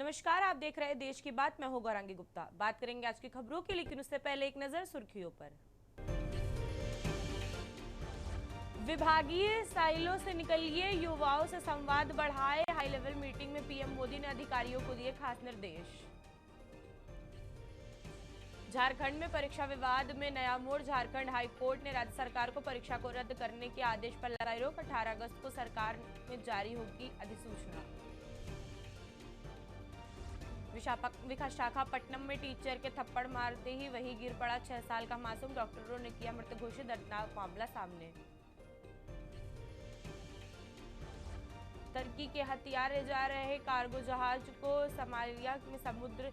नमस्कार, आप देख रहे हैं देश की बात। मैं हूं गौरांगी गुप्ता। बात करेंगे आज की खबरों की, लेकिन उससे पहले एक नजर सुर्खियों पर। विभागीय साइलों से निकलिए, युवाओं से संवाद बढ़ाए। हाई लेवल मीटिंग में पीएम मोदी ने अधिकारियों को दिए खास निर्देश। झारखंड में परीक्षा विवाद में नया मोड़। झारखंड हाई कोर्ट ने राज्य सरकार को परीक्षा को रद्द करने के आदेश पर लगाई रोक। 18 अगस्त को सरकार में जारी होगी अधिसूचना। विशाखापट्टनम में टीचर के थप्पड़ मारते ही वही गिर पड़ा 6 साल का मासूम। डॉक्टरों ने किया मृत घोषित। दर्दनाक मामला सामने। तुर्की के हथियार ले जा रहे कार्गो जहाज को सोमालिया में समुद्री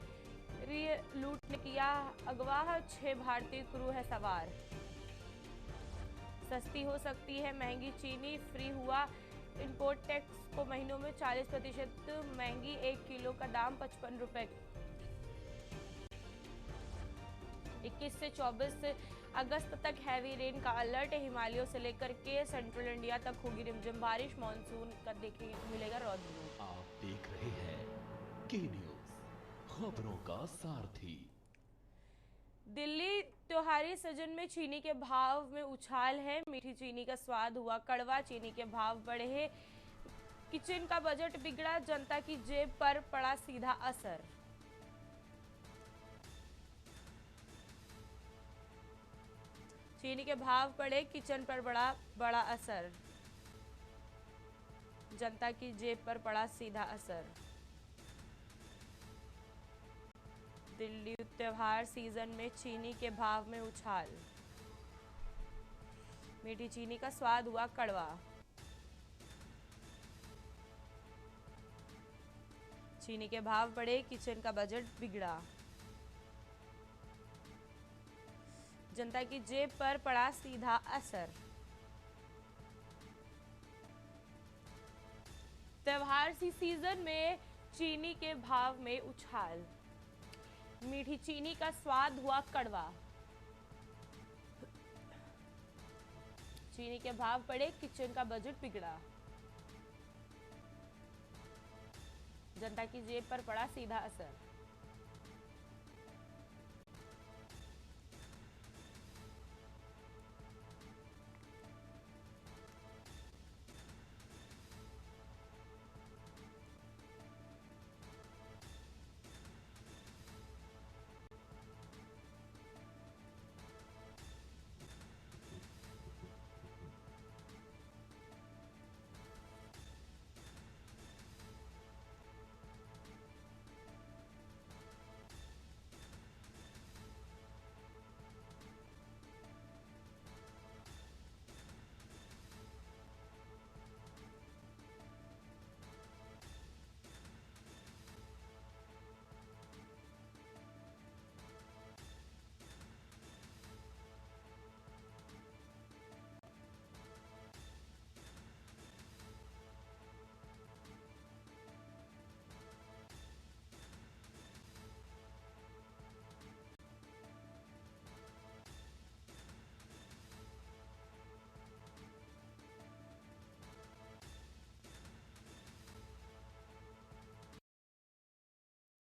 लूट ने किया अगवा। 6 भारतीय क्रू है सवार। सस्ती हो सकती है महंगी चीनी, फ्री हुआ इंपोर्ट टैक्स को महीनों में 40% महंगी। 1 किलो का दाम 55 रुपए। 21 से 24 अगस्त तक हैवी रेन का अलर्ट। हिमालयों से लेकर के सेंट्रल इंडिया तक होगी रिमझिम बारिश। मानसून का देखने को मिलेगा रौद्र रूप। आप देख रहे हैं के न्यूज, खबरों का सारथी। दिल्ली त्योहारी सीजन में चीनी के भाव में उछाल है। मीठी चीनी का स्वाद हुआ कड़वा। चीनी के भाव बढ़े, किचन का बजट बिगड़ा। जनता की जेब पर पड़ा सीधा असर। चीनी के भाव बढ़े, किचन पर बड़ा असर। जनता की जेब पर पड़ा सीधा असर। दिल्ली त्योहार सीजन में चीनी के भाव में उछाल। मीठी चीनी का स्वाद हुआ कड़वा। चीनी के भाव बढ़े, किचन का बजट बिगड़ा। जनता की जेब पर पड़ा सीधा असर। त्योहार सीजन में चीनी के भाव में उछाल। मीठी चीनी का स्वाद हुआ कड़वा। चीनी के भाव बढ़े, किचन का बजट बिगड़ा। जनता की जेब पर पड़ा सीधा असर।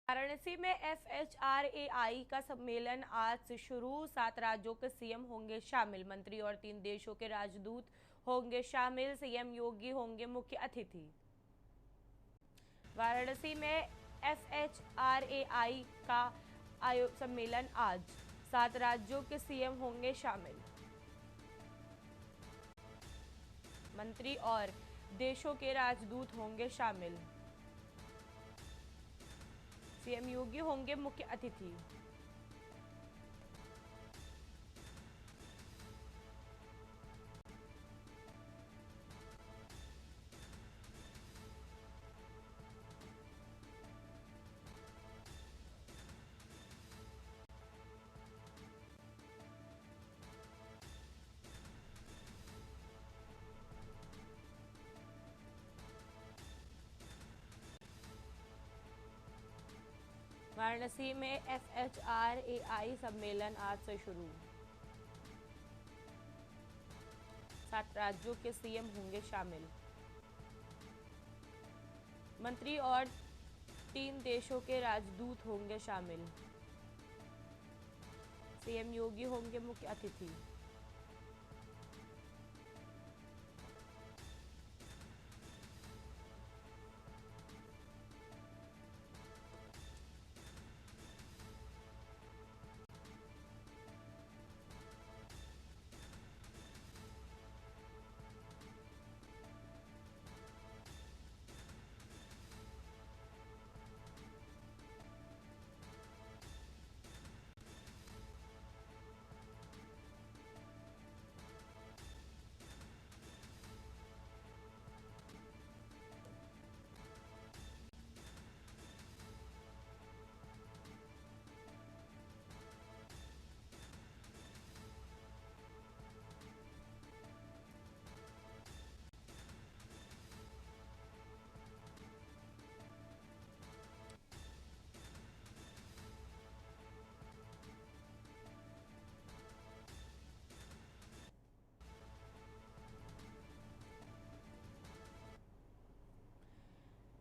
वाराणसी में FHRAI का सम्मेलन आज से शुरू। 7 राज्यों के सीएम होंगे शामिल। मंत्री और 3 देशों के राजदूत होंगे शामिल। सीएम योगी होंगे मुख्य अतिथि। वाराणसी में FHRAI का सम्मेलन आज। 7 राज्यों के सीएम होंगे शामिल। मंत्री और देशों के राजदूत होंगे शामिल। सीएम योगी होंगे मुख्य अतिथि। वाराणसी में FHRAI सम्मेलन आज से शुरू। 7 राज्यों के सीएम होंगे शामिल। मंत्री और 15 देशों के राजदूत होंगे शामिल। सीएम योगी होंगे मुख्य अतिथि।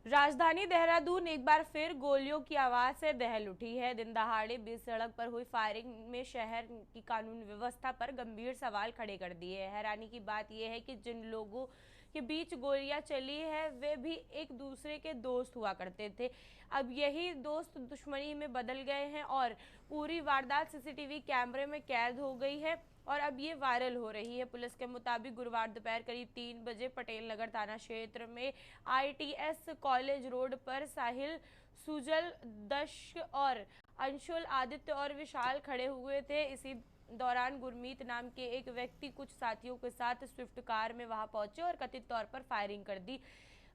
राजधानी देहरादून एक बार फिर गोलियों की आवाज से दहल उठी है। दिन दहाड़े बीच सड़क पर हुई फायरिंग में शहर की कानून व्यवस्था पर गंभीर सवाल खड़े कर दिए हैं। हैरानी की बात यह है कि जिन लोगों के बीच गोलियां चली है वे भी एक दूसरे के दोस्त हुआ करते थे। अब यही दोस्त दुश्मनी में बदल गए हैं और पूरी वारदात सीसीटीवी कैमरे में कैद हो गई है और अब ये वायरल हो रही है। पुलिस के मुताबिक गुरुवार दोपहर करीब 3 बजे पटेल नगर थाना क्षेत्र में ITS कॉलेज रोड पर साहिल, सुजल, दश और अंशुल, आदित्य और विशाल खड़े हुए थे। इसी दौरान गुरमीत नाम के एक व्यक्ति कुछ साथियों के साथ स्विफ्ट कार में वहां पहुंचे और कथित तौर पर फायरिंग कर दी।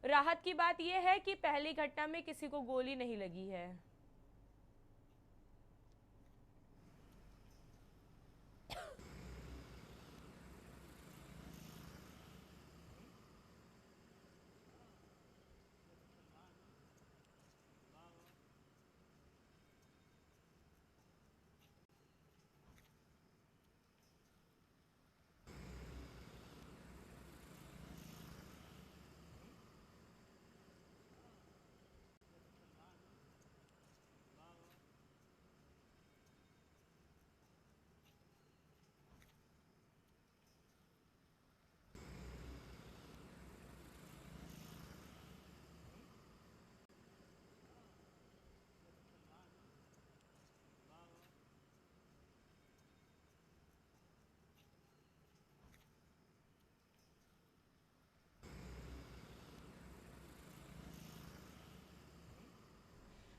राहत की बात यह है कि पहली घटना में किसी को गोली नहीं लगी है।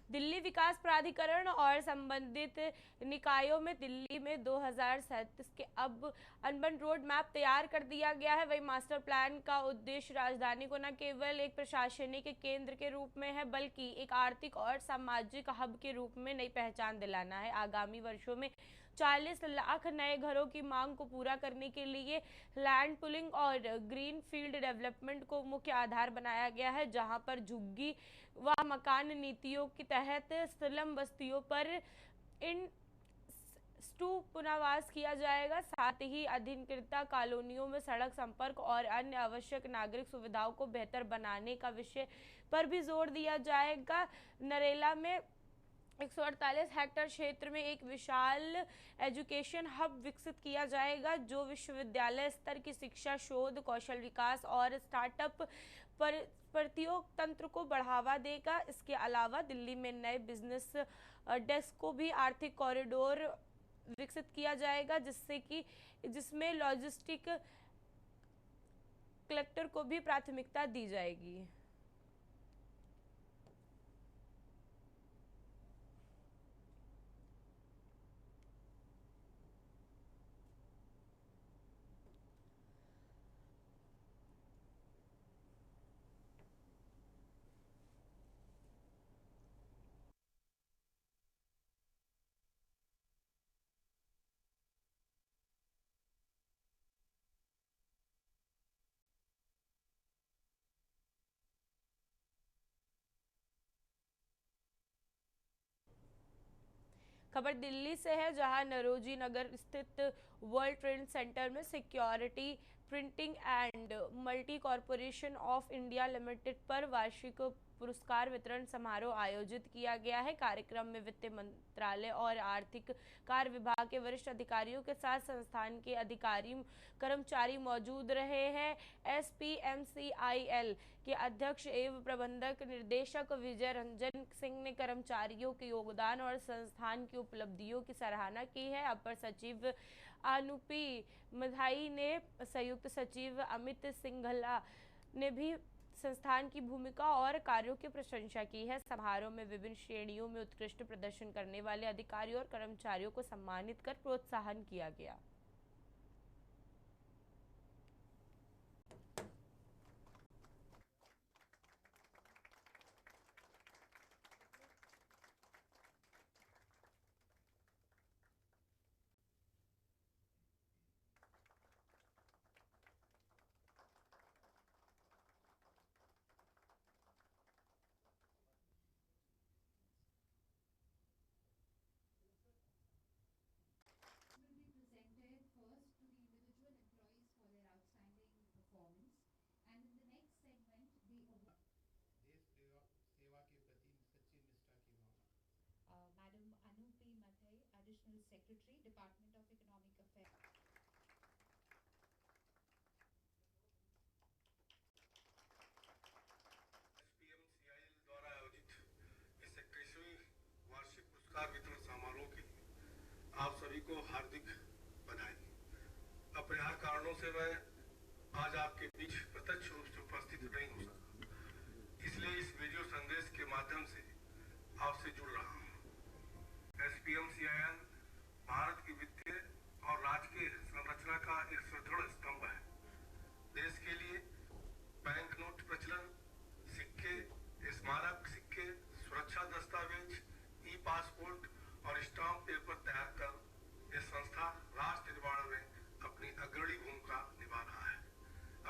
दिल्ली विकास प्राधिकरण और संबंधित निकायों में दिल्ली में 2037 के अब अर्बन रोड मैप तैयार कर दिया गया है। वही मास्टर प्लान का उद्देश्य राजधानी को न केवल एक प्रशासनिक केंद्र के रूप में है बल्कि एक आर्थिक और सामाजिक हब के रूप में नई पहचान दिलाना है। आगामी वर्षों में 40 लाख नए घरों की मांग को पूरा करने के लिए लैंड पुलिंग और ग्रीन फील्ड डेवलपमेंट को मुख्य आधार बनाया गया है, जहां पर झुग्गी व मकान नीतियों के तहत स्लम बस्तियों पर इन पुनर्वास किया जाएगा। साथ ही अधिकृत कॉलोनियों में सड़क संपर्क और अन्य आवश्यक नागरिक सुविधाओं को बेहतर बनाने का विषय पर भी जोर दिया जाएगा। नरेला में 148 हेक्टेयर क्षेत्र में एक विशाल एजुकेशन हब विकसित किया जाएगा जो विश्वविद्यालय स्तर की शिक्षा, शोध, कौशल विकास और स्टार्टअप पर प्रतियोग तंत्र को बढ़ावा देगा। इसके अलावा दिल्ली में नए बिजनेस डेस्क को भी आर्थिक कॉरिडोर विकसित किया जाएगा जिसमें लॉजिस्टिक क्लस्टर को भी प्राथमिकता दी जाएगी। खबर दिल्ली से है, जहां नरोजी नगर स्थित वर्ल्ड ट्रेड सेंटर में security printing and multi corporation of India limited पर वार्षिक पुरस्कार वितरण समारोह आयोजित किया गया है। कार्यक्रम में वित्त मंत्रालय और आर्थिक कार्य विभाग के वरिष्ठ अधिकारियों के साथ संस्थान के अधिकारी कर्मचारी मौजूद रहे हैं। SPMCIL के अध्यक्ष एवं प्रबंधक निर्देशक विजय रंजन सिंह ने कर्मचारियों के योगदान और संस्थान की उपलब्धियों की सराहना की है। अपर सचिव अनुपी मधाई ने संयुक्त सचिव अमित सिंघला ने भी संस्थान की भूमिका और कार्यों की प्रशंसा की है। समारोह में विभिन्न श्रेणियों में उत्कृष्ट प्रदर्शन करने वाले अधिकारियों और कर्मचारियों को सम्मानित कर प्रोत्साहन किया गया। आप सभी को हार्दिक बधाई। अपरिहार्य कारणों से मैं आज आपके बीच प्रत्यक्ष रूप से उपस्थित नहीं हो सका, इसलिए इस वीडियो संदेश के माध्यम से आपसे जुड़ रहा हूँ। SPMCIL भारत की वित्तीय और राजकीय संरचना का एक सुदृढ़ स्तंभ है। देश के लिए बैंक नोट प्रचलन, सिक्के, स्मारक सिक्के, सुरक्षा दस्तावेज, ई-पासपोर्ट और स्टाम्प पेपर तैयार कर यह संस्था राष्ट्र निर्माण में अपनी अग्रणी भूमिका निभा रहा है।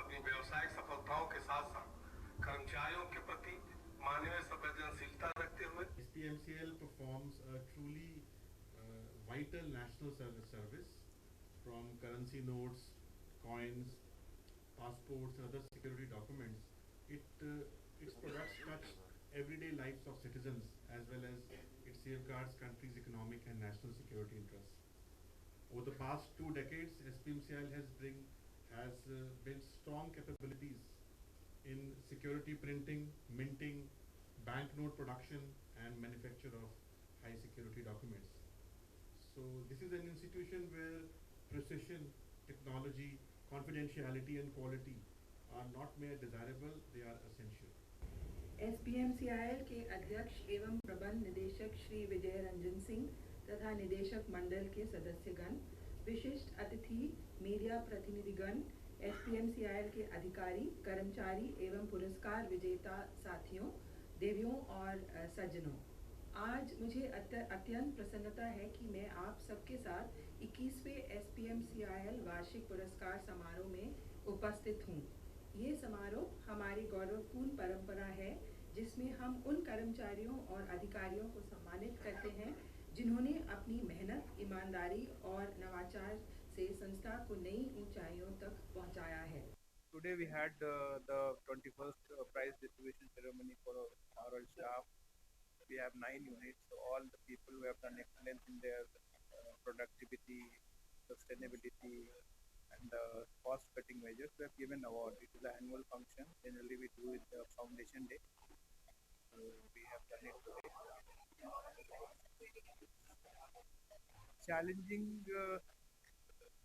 अपनी व्यावसायिक सफलताओं के साथ साथ कर्मचारियों के प्रति मानवीय संवेदनशीलता रखते हुए SPMCL performs a truly vital national service from currency notes, coins, passports and other security documents. Its products touch everyday lives of citizens as well as it safeguards country's economic and national security interests. Over the past 2 decades, SPMCL has built strong capabilities in security printing, minting, banknote production and manufacture of high security documents. So this is an institution where precision, technology, confidentiality and quality are not mere desirable, they are essential. SPMCIL के अध्यक्ष एवं प्रबंध निदेशक श्री विजय रंजन सिंह तथा निदेशक मंडल के सदस्यगण, विशिष्ट अतिथि, मीडिया प्रतिनिधिगण, SPMCIL के अधिकारी, कर्मचारी एवं पुरस्कार विजेता साथियों, देवियों और सज्जनों, आज मुझे अत्यंत प्रसन्नता है कि मैं आप सबके साथ 21वें SPMCIL वार्षिक पुरस्कार समारोह में उपस्थित हूँ। ये समारोह हमारी गौरवपूर्ण परंपरा है जिसमें हम उन कर्मचारियों और अधिकारियों को सम्मानित करते हैं जिन्होंने अपनी मेहनत, ईमानदारी और नवाचार से संस्था को नई ऊंचाइयों तक पहुंचाया है। Today we had the 21st prize distribution ceremony for our staff. We have 9 units, so all the people who have done excellence in their productivity, sustainability and cost-cutting measures were given award. It is an annual function. Generally, we do it the Foundation Day. So we have done it today. Challenging.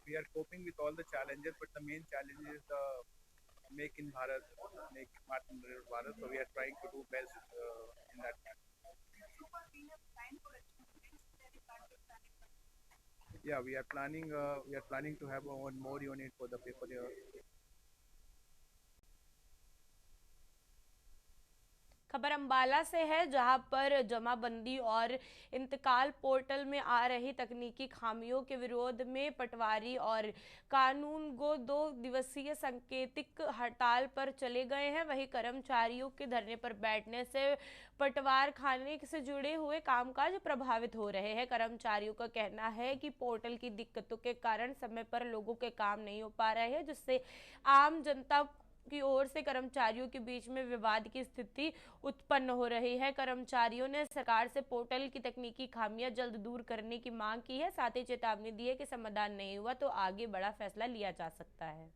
We are coping with all the challenges, but the main challenge is the make in Bharat, make Atmanirbhar Bharat. So we are trying to do best in that. Yeah, we are planning to have one more unit for the paper here. खबर खबर अंबाला से है, जहां पर जमाबंदी और इंतकाल portal में आ रही तकनीकी खामियों के विरोध में पटवारी और कानूनगो 2 दिवसीय सांकेतिक हड़ताल पर चले गए हैं। वहीं कर्मचारियों के धरने पर बैठने से पटवार खाने से जुड़े हुए कामकाज प्रभावित हो रहे हैं। कर्मचारियों का कहना है कि पोर्टल की दिक्कतों के कारण समय पर लोगों के काम नहीं हो पा रहे हैं, जिससे आम जनता की ओर से कर्मचारियों के बीच में विवाद की स्थिति उत्पन्न हो रही है। कर्मचारियों ने सरकार से पोर्टल की तकनीकी खामियां जल्द दूर करने की मांग की है। साथ ही चेतावनी दी है कि समाधान नहीं हुआ तो आगे बड़ा फैसला लिया जा सकता है।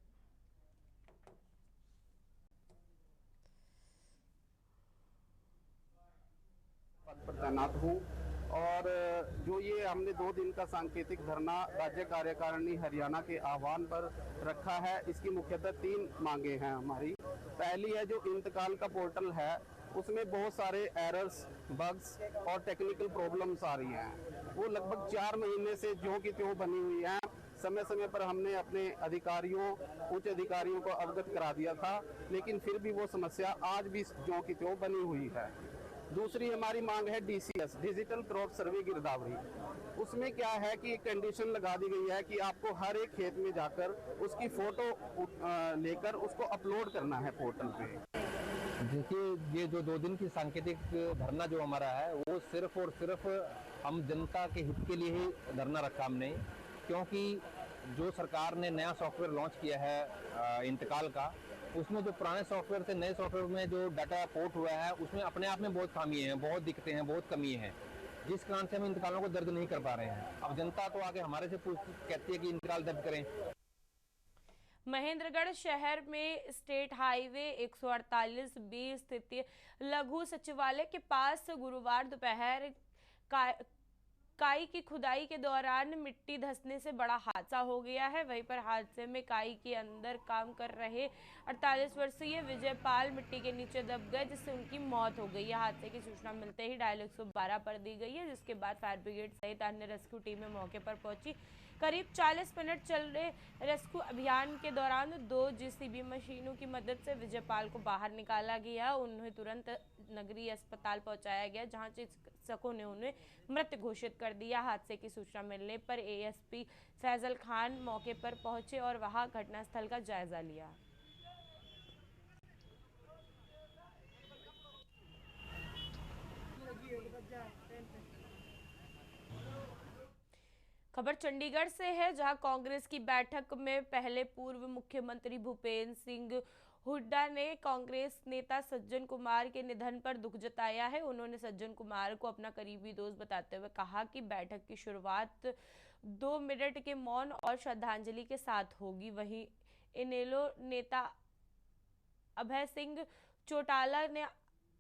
पद पर तैनात हूँ और जो ये हमने 2 दिन का सांकेतिक धरना राज्य कार्यकारिणी हरियाणा के आह्वान पर रखा है, इसकी मुख्यतः 3 मांगे हैं हमारी। पहली है, जो इंतकाल का पोर्टल है उसमें बहुत सारे एरर्स, बग्स और टेक्निकल प्रॉब्लम्स आ रही हैं। वो लगभग 4 महीने से ज्यों की त्यों बनी हुई हैं। समय समय पर हमने अपने अधिकारियों, उच्च अधिकारियों को अवगत करा दिया था, लेकिन फिर भी वो समस्या आज भी ज्यों की त्यों बनी हुई है। दूसरी हमारी मांग है DCS, डिजिटल क्रॉप सर्वे गिरदावरी। उसमें क्या है कि एक कंडीशन लगा दी गई है कि आपको हर एक खेत में जाकर उसकी फोटो लेकर उसको अपलोड करना है पोर्टल पे। देखिए, ये जो 2 दिन की सांकेतिक धरना जो हमारा है वो सिर्फ और सिर्फ हम जनता के हित के लिए ही धरना रखा हमने, क्योंकि जो सरकार ने नया सॉफ्टवेयर लॉन्च किया है इंतकाल का, उसमें जो पुराने सॉफ्टवेयर से नए सॉफ्टवेयर में जो डाटा पोर्ट हुआ है उसमें अपने आप में बहुत खामी है, बहुत दिक्कतें हैं, बहुत कमी है, जिस कारण से हम इंतकालों को दर्ज नहीं कर पा रहे हैं। अब जनता तो आगे हमारे से कहती है कि इंतकाल दर्ज करें। महेंद्रगढ़ शहर में स्टेट हाईवे 148B स्थित लघु सचिवालय के पास गुरुवार दोपहर काई की खुदाई के दौरान मिट्टी धंसने से बड़ा हादसा हो गया है। वहीं पर हादसे में काई के अंदर काम कर रहे 48 वर्षीय विजयपाल मिट्टी के नीचे दब गए, जिससे उनकी मौत हो गई है। हादसे की सूचना मिलते ही डायल 112 पर दी गई है, जिसके बाद फायर ब्रिगेड सहित अन्य रेस्क्यू टीमें मौके पर पहुंची। करीब 40 मिनट चल रहे रेस्क्यू अभियान के दौरान 2 JCB मशीनों की मदद से विजयपाल को बाहर निकाला गया। उन्हें तुरंत नगरीय अस्पताल पहुंचाया गया, जहां चिकित्सकों ने उन्हें मृत घोषित कर दिया। हादसे की सूचना मिलने पर ASP फैजल खान मौके पर पहुंचे और वहां घटनास्थल का जायजा लिया। खबर चंडीगढ़ से है, जहां कांग्रेस की बैठक में पहले पूर्व मुख्यमंत्री भूपेंद्र सिंह हुड्डा ने कांग्रेस नेता सज्जन कुमार के निधन पर दुख जताया है। उन्होंने सज्जन कुमार को अपना करीबी दोस्त बताते हुए कहा कि बैठक की शुरुआत 2 मिनट के मौन और श्रद्धांजलि के साथ होगी। वहीं इनेलो नेता अभय सिंह चौटाला ने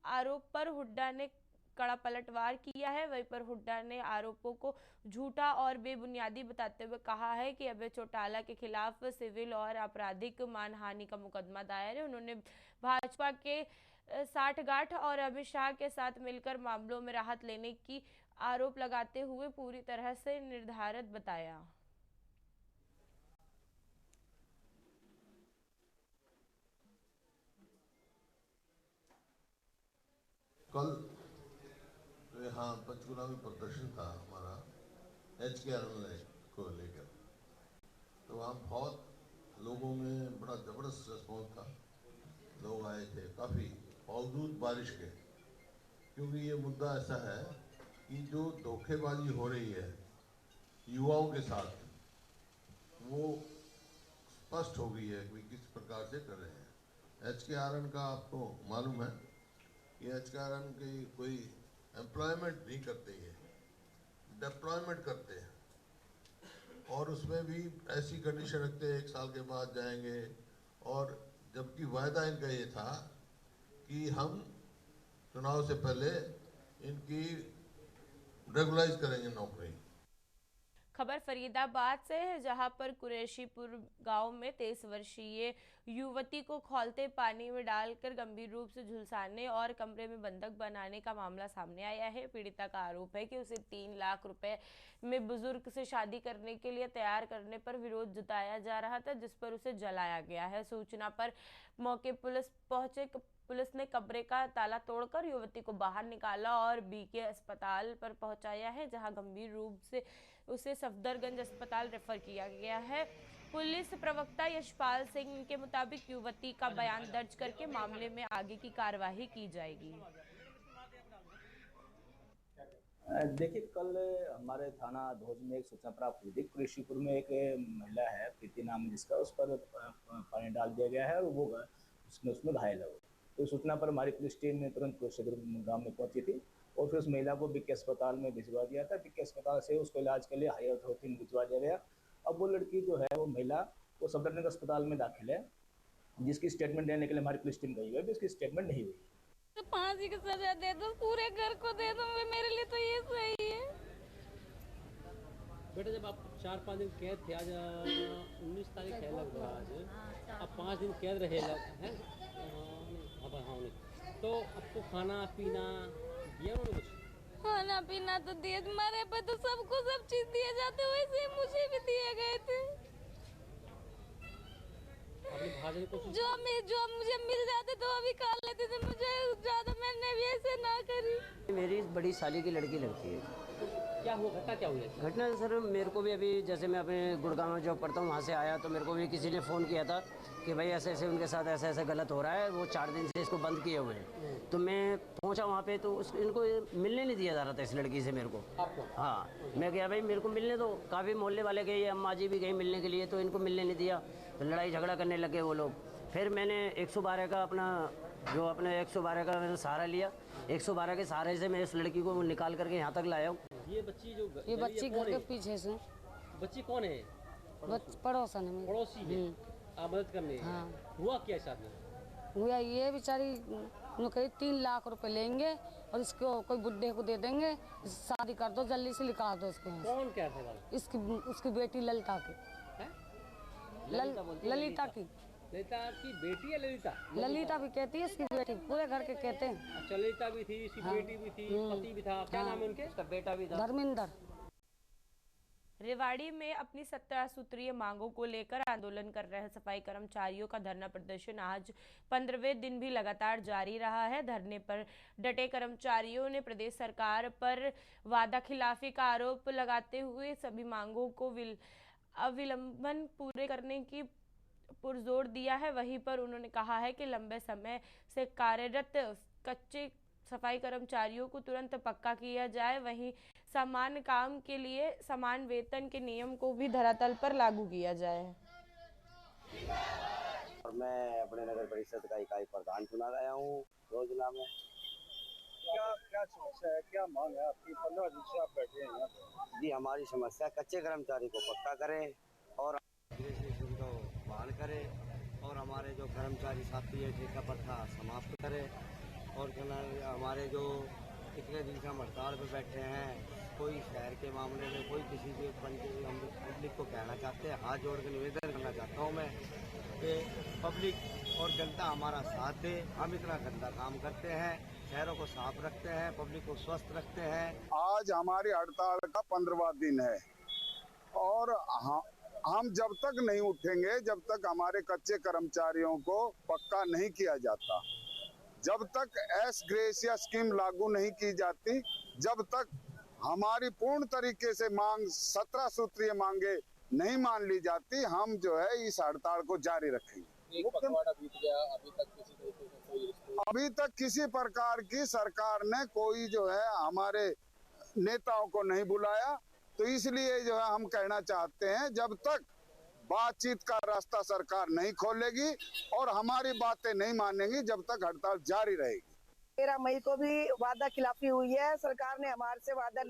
आरोप पर हुड्डा ने कड़ा पलटवार किया है। वहीं पर हुड्डा ने आरोपों को झूठा और बेबुनियादी बताते हुए कहा है कि अभय चौटाला के खिलाफ सिविल और आपराधिक मानहानि का मुकदमा दायर है। उन्होंने भाजपा के साठगांठ और अमित शाह के साथ मिलकर मामलों में राहत लेने की आरोप लगाते हुए पूरी तरह से निर्धारित बताया। कल यहाँ पंचकुला में प्रदर्शन था हमारा HKRL को लेकर, तो वहाँ बहुत लोगों में बड़ा ज़बरदस्त रिस्पॉन्स था। लोग आए थे काफ़ी बावजूद बारिश के, क्योंकि ये मुद्दा ऐसा है कि जो धोखेबाजी हो रही है युवाओं के साथ, वो स्पष्ट हो गई है कि किस प्रकार से कर रहे हैं। HKRL का आपको मालूम है कि HKRL की कोई एम्प्लॉयमेंट नहीं करते, ये डिप्लॉयमेंट करते हैं, और उसमें भी ऐसी कंडीशन रखते हैं 1 साल के बाद जाएंगे, और जबकि वायदा इनका ये था कि हम चुनाव से पहले इनकी रेगुलाइज करेंगे नौकरी। खबर फरीदाबाद से है, जहां पर कुरैशीपुर गांव में 23 वर्षीय युवती को खौलते पानी में डालकर गंभीर रूप से झुलसाने और कमरे में बंधक बनाने का मामला सामने आया है। पीड़िता का आरोप है कि उसे 3 लाख रुपए में बुजुर्ग से शादी करने के लिए तैयार करने पर विरोध जताया जा रहा था, जिस पर उसे जलाया गया है। सूचना पर मौके पुलिस पहुंचे। पुलिस ने कमरे का ताला तोड़कर युवती को बाहर निकाला और बीके अस्पताल पर पहुंचाया है, जहां गंभीर रूप से उसे सफदरगंज अस्पताल रेफर किया गया है। पुलिस प्रवक्ता यशपाल सिंह के मुताबिक युवती का बयान दर्ज करके मामले में आगे की कार्यवाही की जाएगी। देखिए, कल हमारे थाना धोज में एक सूचना प्राप्त हुई थी। कुरैशीपुर में एक महिला है, प्रीति नाम है जिसका, उस पर पानी डाल दिया गया है और वो उसमें घायल है। तो सूचना पर हमारी पुलिस टीम ने तुरंत कुरैशीपुर गांव में पहुंची थी और फिर उस महिला को बीके अस्पताल में भिजवा दिया था। बीके अस्पताल से उसको इलाज के लिए हाई अथॉरिटी में भिजवा दिया गया। अब वो लड़की जो है, वो महिला, वो सफदरजंग अस्पताल में दाखिल है, जिसकी स्टेटमेंट देने के लिए हमारी पुलिस टीम गई है। उसकी स्टेटमेंट नहीं हुई। तो फांसी की सजा दे दो, पूरे घर को दे दो, मेरे लिए तो ये सही है। बेटा, जब आप 4-5 दिन कैद थे, आज 19 तारीख है लगभग, आज अब 5 दिन कैद रहे हैं। हाँ, तो आपको खाना पीना दिया उन्होंने कुछ? खाना पीना तो दिए, मरे पे तो सबको सब चीज दिए जाते, वैसे मुझे भी दिए गए थे। जो मुझे मिल जाते तो अभी खा लेते थे, मुझे ज्यादा मैंने भी ऐसे ना करी। मेरी बड़ी साली की लड़की लगती है। क्या हुआ, घटना क्या हुई? घटना सर, मेरे को भी अभी, जैसे मैं अपने गुड़गांव में जॉब करता हूँ, वहाँ से आया तो मेरे को भी किसी ने फ़ोन किया था कि भाई ऐसे ऐसे उनके साथ ऐसा ऐसा गलत हो रहा है, वो 4 दिन से इसको बंद किए हुए हैं। तो मैं पहुँचा वहाँ पे, तो इनको मिलने नहीं दिया जा रहा था इस लड़की से मेरे को। हाँ, मैं गया, भाई मेरे को मिलने दो। काफ़ी मोहल्ले वाले गए, अम्मा जी भी गई मिलने के लिए, तो इनको मिलने नहीं दिया। तो लड़ाई झगड़ा करने लगे वो लोग। फिर मैंने 112 का अपना 112 का मैंने सहारा लिया। 112 के सहारे से मैं इस लड़की को निकाल करके यहाँ तक लाया हूँ। ये बच्ची घर के पीछे से। बच्ची कौन है? पड़ोसन है। पड़ोसी है। आप मदद करने? हाँ। हुआ क्या साथ में? हुआ ये, बेचारी कही 3 लाख रुपए लेंगे और इसको कोई बुड्ढे को दे देंगे, शादी कर दो, जल्दी से निकाल दो इसको। कौन क्या था? उसकी बेटी ललिता की। ललिता की बेटी है ललिता? ललिता भी कहती है, इसकी बेटी, पूरे घर के कहते हैं। अच्छा, ललिता भी थी, इसकी बेटी भी थी, पति भी था। क्या नाम है उनके? उसका बेटा भी था, धर्मेंद्र। रेवाड़ी में अपनी 17 सूत्रीय मांगों को लेकर आंदोलन कर रहे सफाई कर्मचारियों का धरना प्रदर्शन आज 15वें दिन भी लगातार जारी रहा है। धरने पर डटे कर्मचारियों ने प्रदेश सरकार पर वादा खिलाफी का आरोप लगाते हुए सभी मांगों को अविलंबन पूरे करने की पुरजोर दिया है। वहीं पर उन्होंने कहा है कि लंबे समय से कार्यरत कच्चे सफाई कर्मचारियों को तुरंत पक्का किया जाए। वहीं समान काम के लिए समान वेतन के नियम को भी धरातल पर लागू किया जाए। और मैं अपने नगर परिषद का इकाई प्रधान चुना गया हूँ योजना में। क्या समस्या है, क्या मांग है आपकी? 15 दिन से आप बैठे हैं जी, हमारी समस्या कच्चे कर्मचारी को पक्का करें और को बहाल करें और हमारे जो कर्मचारी साथी है ठेका प्रथा समाप्त करें। और हमारे जो कितने दिन से हम हड़ताल पर बैठे हैं, कोई शहर के मामले में, कोई किसी भी हम पब्लिक को कहना चाहते हैं, हाथ जोड़ के निवेदन करना चाहता हूँ मैं कि पब्लिक और जनता हमारा साथ दे। हम इतना गंदा काम करते हैं, शहरों को साफ रखते हैं, पब्लिक को स्वस्थ रखते हैं। आज हमारी हड़ताल का 15वां दिन है और हम जब तक नहीं उठेंगे, जब तक हमारे कच्चे कर्मचारियों को पक्का नहीं किया जाता, जब तक एस ग्रेसिया स्कीम लागू नहीं की जाती, जब तक हमारी पूर्ण तरीके से मांग 17 सूत्रीय मांगे नहीं मान ली जाती, हम जो है इस हड़ताल को जारी रखेंगे। अभी तक किसी प्रकार की सरकार ने कोई जो है हमारे नेताओं को नहीं बुलाया, तो इसलिए जो है हम कहना चाहते हैं, जब तक बातचीत का रास्ता सरकार नहीं खोलेगी और हमारी बातें नहीं मानेगी, जब तक हड़ताल जारी रहेगी। 13 मई को भी वादा खिलाफी हुई है। सरकार ने हमारे से वादा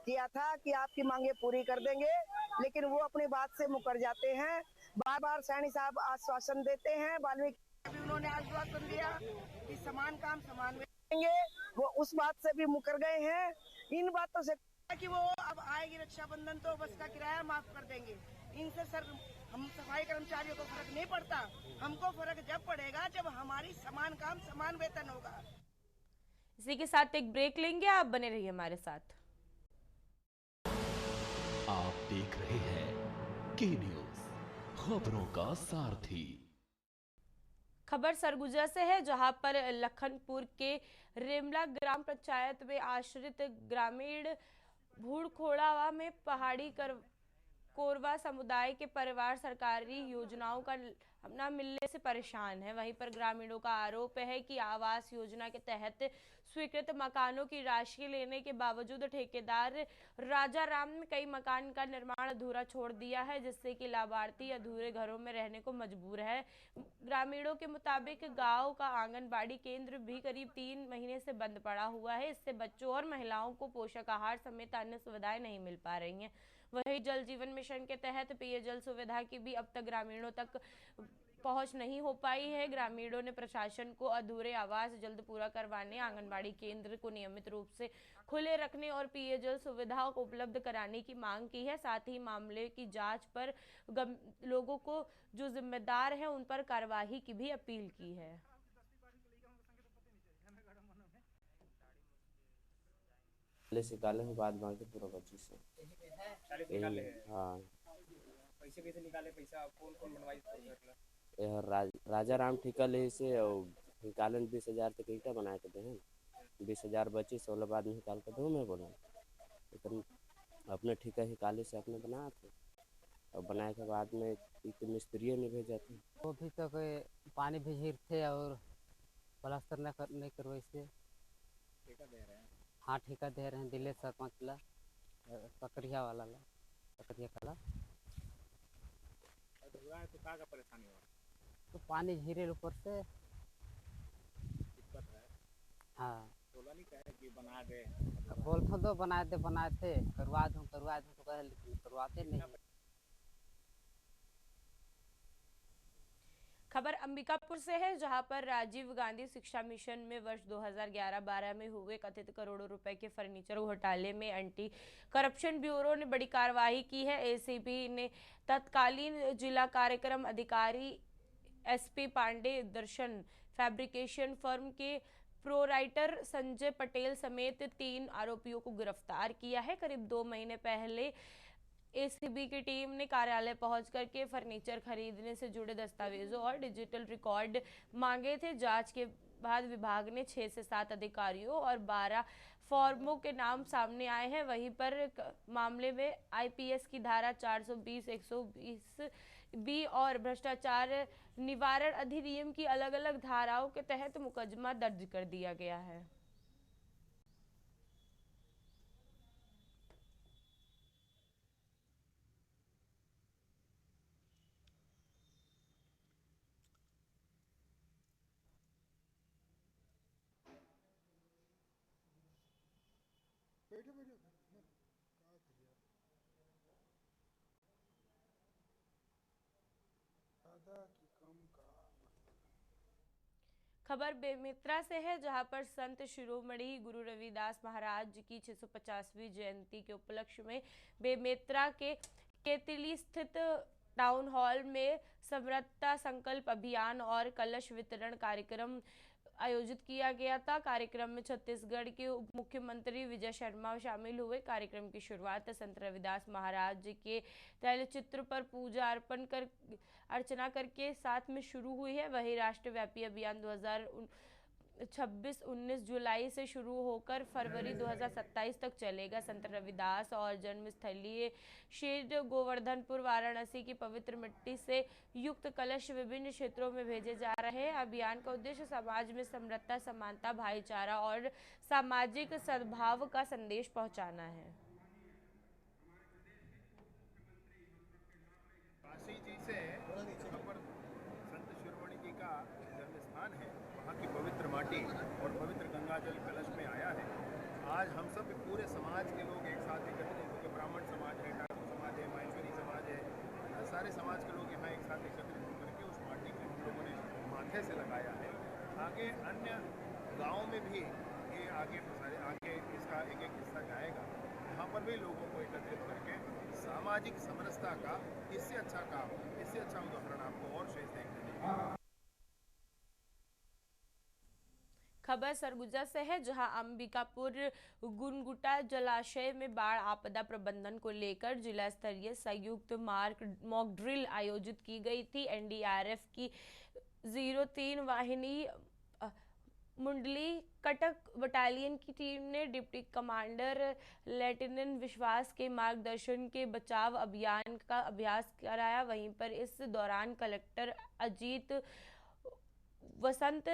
किया था कि आपकी मांगे पूरी कर देंगे, लेकिन वो अपनी बात से मुकर जाते हैं। बार बार सैनी साहब आश्वासन देते हैं, वाल्मीकि उन्होंने आश्वासन दिया कि समान काम समान देंगे, वो उस बात से भी मुकर गए हैं। इन बातों से कि वो अब आएगी रक्षाबंधन तो बस का किराया माफ कर देंगे। इनसे सर हम सफाई कर्मचारियों को फर्क नहीं पड़ता, हमको फर्क जब पड़ेगा जब हमारी समान काम समान वेतन होगा। इसी के साथ एक ब्रेक लेंगे, आप बने रहिए हमारे साथ। आप देख रहे हैं के न्यूज, खबरों का सारथी। खबर सरगुजा से है, जहां पर लखनपुर के रेमला ग्राम पंचायत में आश्रित ग्रामीण भूड़खोड़ावा में पहाड़ी कोरवा समुदाय के परिवार सरकारी योजनाओं का न मिलने से परेशान है। वहीं पर ग्रामीणों का आरोप है कि आवास योजना के तहत स्वीकृत मकानों की राशि लेने के बावजूद ठेकेदार राजा राम ने कई मकान का निर्माण अधूरा छोड़ दिया है, जिससे कि लाभार्थी अधूरे घरों में रहने को मजबूर है। ग्रामीणों के मुताबिक गांव का आंगनबाड़ी केंद्र भी करीब 3 महीने से बंद पड़ा हुआ है। इससे बच्चों और महिलाओं को पोषक आहार समेत अन्य सुविधाएं नहीं मिल पा रही हैं। वहीं जल जीवन मिशन के तहत पेयजल सुविधा की भी अब तक ग्रामीणों तक पहुंच नहीं हो पाई है। ग्रामीणों ने प्रशासन को अधूरे आवास जल्द पूरा करवाने, आंगनबाड़ी केंद्र को नियमित रूप से खुले रखने और पेयजल सुविधा को उपलब्ध कराने की मांग की है। साथ ही मामले की जांच पर लोगों को जो जिम्मेदार है उन पर कार्यवाही की भी अपील की है। से निकाले हैं बाद बाकी पूरा 25 से। हाँ, पैसे कैसे निकाले? पैसा कौन कौन बनवाई? राजा राम ठिका ले से निकालन 20,000 तक ईटा बना के दे, 20,000 बची, 16 बाद में निकाल कर दो। मैं बोला लेकिन अपने ठिका ही काले से अपने बनाए थे और बनाए के बाद में एक मिस्त्री ने भेजा थे। वो भी तो पानी भी थे और प्लास्टर नहीं करवाई से। ठेका दे रहे हैं? हाँ, ठेका दे रहे हैं। दिल्ली सरपंच ला ककरिया वाला ला ककरिया काला तो क्या का परेशानी हो? तो पानी झीरे ऊपर से दिक्कत है। हाँ, बोला नहीं कहे कि बना दे? बोलते तो बनाए थे करवा दूँ तो कहे लेकिन करवाते नहीं। खबर अंबिकापुर से है, जहां पर राजीव गांधी शिक्षा मिशन में वर्ष 2011-12 में हुए कथित करोड़ों रुपए के फर्नीचर घोटाले में एंटी करप्शन ब्यूरो ने बड़ी कार्रवाई की है। एसीबी ने तत्कालीन जिला कार्यक्रम अधिकारी एसपी पांडे दर्शन फैब्रिकेशन फर्म के प्रोराइटर संजय पटेल समेत 3 आरोपियों को गिरफ्तार किया है। करीब 2 महीने पहले एसीबी की टीम ने कार्यालय पहुंच करके फर्नीचर खरीदने से जुड़े दस्तावेजों और डिजिटल रिकॉर्ड मांगे थे। जांच के बाद विभाग ने 6 से 7 अधिकारियों और 12 फॉर्मों के नाम सामने आए हैं। वहीं पर मामले में आईपीएस की धारा 420, 120B और भ्रष्टाचार निवारण अधिनियम की अलग-अलग धाराओं के तहत मुकदमा दर्ज कर दिया गया है। खबर बेमेतरा से है, जहां पर संत शिरोमणि गुरु रविदास महाराज की 650वीं जयंती के उपलक्ष्य में बेमेतरा के केतली स्थित टाउन हॉल में समरसता संकल्प अभियान और कलश वितरण कार्यक्रम आयोजित किया गया था। कार्यक्रम में छत्तीसगढ़ के उप मुख्यमंत्री विजय शर्मा शामिल हुए। कार्यक्रम की शुरुआत संत रविदास महाराज के तैलचित्र पर पूजा अर्चना करके साथ में शुरू हुई है। वही राष्ट्रव्यापी अभियान 2026-19 जुलाई से शुरू होकर फरवरी 2027 तक चलेगा। संत रविदास और जन्मस्थलीय श्री गोवर्धनपुर वाराणसी की पवित्र मिट्टी से युक्त कलश विभिन्न क्षेत्रों में भेजे जा रहे हैं। अभियान का उद्देश्य समाज में समरसता, समानता, भाईचारा और सामाजिक सद्भाव का संदेश पहुंचाना है। काशी जी से संत शिरोमणि जी का जन्म स्थान है, वहाँ की पवित्र माटी और पवित्र गंगा जल कलश में आया है। आज हम सब पूरे समाज के लोग एक साथ एकत्रित होकर, ब्राह्मण समाज है, ठाकुर समाज है, माहेश्वरी समाज है, सारे समाज के लोग यहाँ एक साथ एकत्रित होकर के उस माटी को हम लोगों ने माथे से लगाया है। आगे अन्य गाँव में भी ये आगे इसका एक हिस्सा जाएगा। वहाँ पर भी लोगों को एकत्रित करके सामाजिक समरसता का इससे अच्छा काम, इससे अच्छा उदाहरण आपको और शेष देखने मिलेगा। खबर सरगुजा से है, जहां अंबिकापुर गुनगुटा जलाशय में बाढ़ आपदा प्रबंधन को लेकर जिला स्तरीय संयुक्त मॉक ड्रिल आयोजित की गई थी। एनडीआरएफ की 03 वाहिनी मुंडली कटक बटालियन की टीम ने डिप्टी कमांडर लेफ्टिनेंट विश्वास के मार्गदर्शन के बचाव अभियान का अभ्यास कराया। वहीं पर इस दौरान कलेक्टर अजीत वसंत,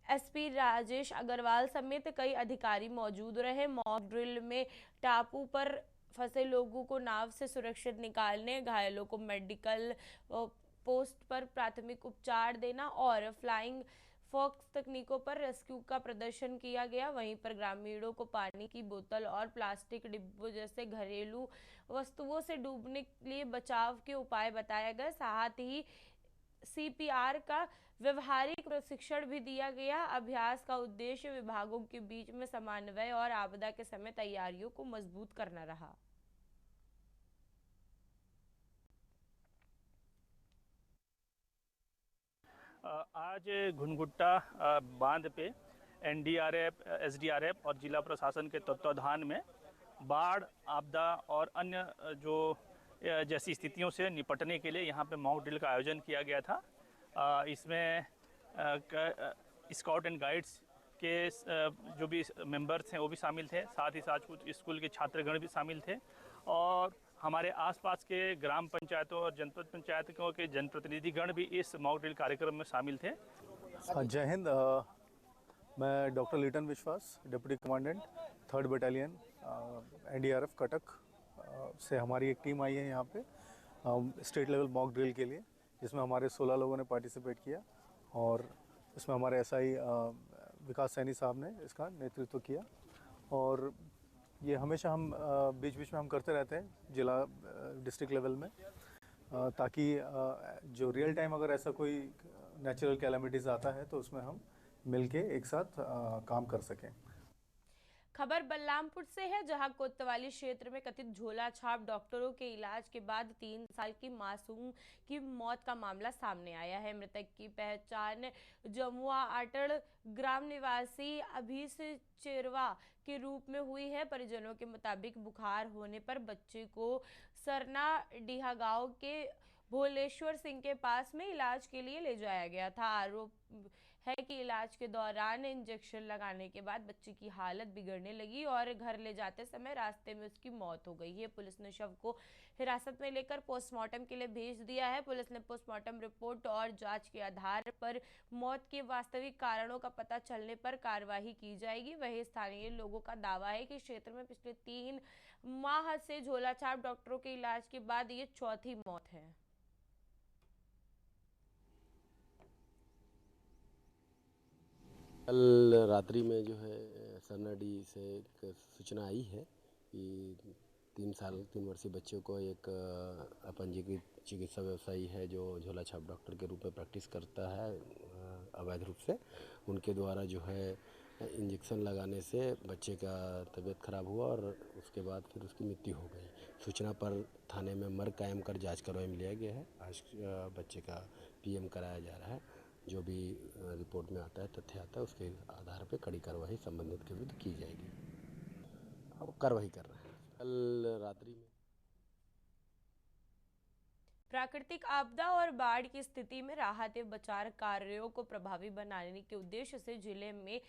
एसपी राजेश अग्रवाल समेत कई अधिकारी मौजूद रहे। मॉक ड्रिल में टापू पर फंसे लोगों को नाव से सुरक्षित निकालने, घायलों को मेडिकल पोस्ट पर प्राथमिक उपचार देना और फ्लाइंग फॉक्स तकनीकों पर रेस्क्यू का प्रदर्शन किया गया। वहीं पर ग्रामीणों को पानी की बोतल और प्लास्टिक डिब्बों जैसे घरेलू वस्तुओं से डूबने के लिए बचाव के उपाय बताया गया। साथ ही सीपीआर का व्यवहारिक प्रशिक्षण भी दिया गया। अभ्यास का उद्देश्य विभागों के बीच में समन्वय और आपदा के समय तैयारियों को मजबूत करना रहा। आज घुनघुट्टा बांध पे एनडीआरएफ, एसडीआरएफ और जिला प्रशासन के तत्वाधान में बाढ़, आपदा और अन्य जो जैसी स्थितियों से निपटने के लिए यहाँ पे मॉक ड्रिल का आयोजन किया गया था। इसमें स्काउट एंड गाइड्स के जो भी मेंबर्स हैं वो भी शामिल थे, साथ ही साथ कुछ स्कूल के छात्रगण भी शामिल थे और हमारे आसपास के ग्राम पंचायतों और जनपद पंचायतों के जनप्रतिनिधिगण भी इस मॉक ड्रिल कार्यक्रम में शामिल थे। जय हिंद। मैं डॉक्टर लिटन विश्वास, deputy commandant 3rd battalion NDRF Cuttack से हमारी एक टीम आई है यहाँ पे स्टेट लेवल मॉक ड्रिल के लिए, जिसमें हमारे 16 लोगों ने पार्टिसिपेट किया और इसमें हमारे एसआई विकास सैनी साहब ने इसका नेतृत्व किया। और ये हमेशा हम बीच बीच में हम करते रहते हैं जिला डिस्ट्रिक्ट लेवल में, ताकि जो रियल टाइम अगर ऐसा कोई नेचुरल कैलामिटीज़ आता है तो उसमें हम मिलके एक साथ काम कर सकें। खबर बलरामपुर से है, जहां कोतवाली क्षेत्र में कथित झोला छाप डॉक्टरों के इलाज के बाद 3 साल की मासूम की मौत का मामला सामने आया है। मृतक की पहचान जमुआ आटड़ ग्राम निवासी अभीस चेरवा के रूप में हुई है। परिजनों के मुताबिक बुखार होने पर बच्चे को सरना डीहा गांव के भोलेश्वर सिंह के पास में इलाज के लिए ले जाया गया था। आरोप है कि इलाज के दौरान इंजेक्शन लगाने के बाद बच्चे की हालत बिगड़ने लगी और घर ले जाते समय रास्ते में उसकी मौत हो गई है। पुलिस ने शव को हिरासत में लेकर पोस्टमार्टम के लिए भेज दिया है। पुलिस ने पोस्टमार्टम रिपोर्ट और जांच के आधार पर मौत के वास्तविक कारणों का पता चलने पर कार्रवाई की जाएगी। वहीं स्थानीय लोगों का दावा है कि क्षेत्र में पिछले 3 माह से झोला छाप डॉक्टरों के इलाज के बाद ये चौथी मौत है। कल रात्रि में जो है सरनाडी से एक सूचना आई है कि 3 वर्षीय बच्चे को एक अपंजीकृत चिकित्सा व्यवसायी है जो झोला छाप डॉक्टर के रूप में प्रैक्टिस करता है अवैध रूप से, उनके द्वारा जो है इंजेक्शन लगाने से बच्चे का तबीयत खराब हुआ और उसके बाद फिर उसकी मृत्यु हो गई। सूचना पर थाने में मर्ग कायम कर जांच कार्रवाई में लिया गया है। आज बच्चे का पीएम कराया जा रहा है। जो भी रिपोर्ट में आता है, तथ्य आता है, उसके आधार पर कड़ी कार्रवाई संबंधित के विरुद्ध की जाएगी। अब कार्रवाई कर रहे हैं। कल रात्रि में प्राकृतिक आपदा और बाढ़ की स्थिति में राहत एवं बचाव कार्यों को प्रभावी बनाने के उद्देश्य से जिले में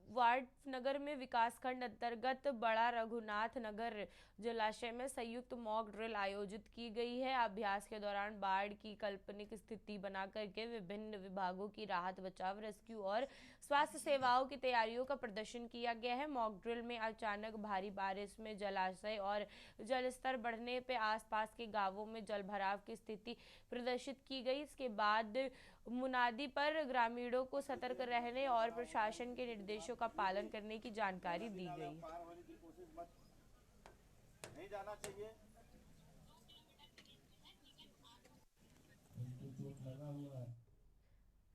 वार्ड नगर में विकासखंड अंतर्गत बड़ा रघुनाथ नगर जलाशय में संयुक्त मॉक ड्रिल आयोजित की गई है। अभ्यास के दौरान बाढ़ की काल्पनिक स्थिति बना करके विभिन्न विभागों की राहत, बचाव, रेस्क्यू और स्वास्थ्य सेवाओं की तैयारियों का प्रदर्शन किया गया है। मॉक ड्रिल में अचानक भारी बारिश में जलाशय और जलस्तर बढ़ने पे आसपास के गांवों में जलभराव की स्थिति प्रदर्शित की गई। इसके बाद मुनादी पर ग्रामीणों को सतर्क रहने और प्रशासन के निर्देशों का पालन करने की जानकारी दी गई। नहीं जाना चाहिए।